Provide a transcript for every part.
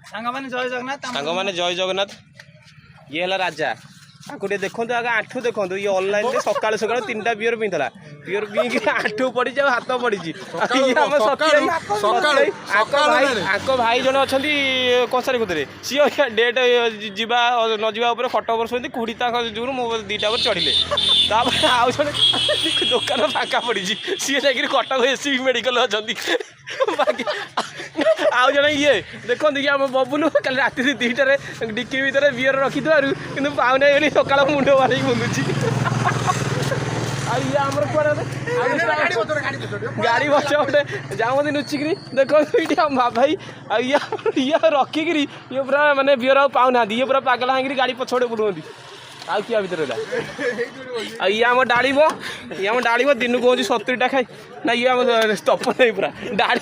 सांग जय जगन्नाथ ये है राजा आपको देखो आगे आठू देखो ये ऑनलाइन रे सकाळ सकाळ 3टा बियर पिंतला बियर पी आठू पड़ी जाओ हाथ पड़ी आको भाई जन अच्छा कसारी कुतरे सी डेट जीवा न जीवा खट बसुँच कुड़ी जो मो 2टा चढ़ले आउ जन दुकान फाँका पड़ी सी जाकि कटक एससीबी मेडिकल अच्छा बाकी आउ जन ये देखो ये आम बबुलू कल राति 2टार डिक्की भितर बियर रखी कि पाऊना बोली सका मुंड मारे बुंदुची गाड़ी बस गोटे जाऊँ लुचिकी देखो भाई रखिक ये पूरा मानने बियर पाऊना ये पूरा पागल हाँगी गाड़ी पछपटे बुलाती आउ क्या भर रहा ये आम डाब दिन को 70टा खाई ना ये आम स्तप नहीं पूरा डाब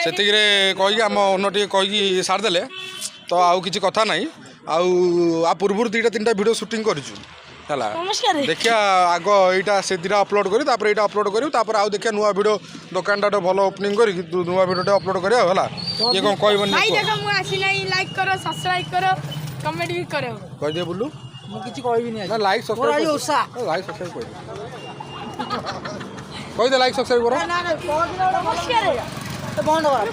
से कहीकि आम ओनर टे कहीकि सारिदे तो आउ किसी कथा ना आ पूर्व 2टा 3टा वीडियो शूटिंग करूँ देखिया आग यहाँ से 2टा अपलोड करी यहाँ अपलोड करूँ आउ देखिया नुआ वीडियो दुकान टा भल ओपनिंग करी नुआ वीडियो अपलोड करा ये कौन कहबनी भाई देखो मु आसी नहीं लाइक करो सब्सक्राइब करो कमेंट भी करो कह दे बुल्लू मु किछि कहबी नहीं ना लाइक सब्सक्राइब लाइक सब्सक्राइब कह दे लाइक सब्सक्राइब करो ना ना नमस्कार बंद करा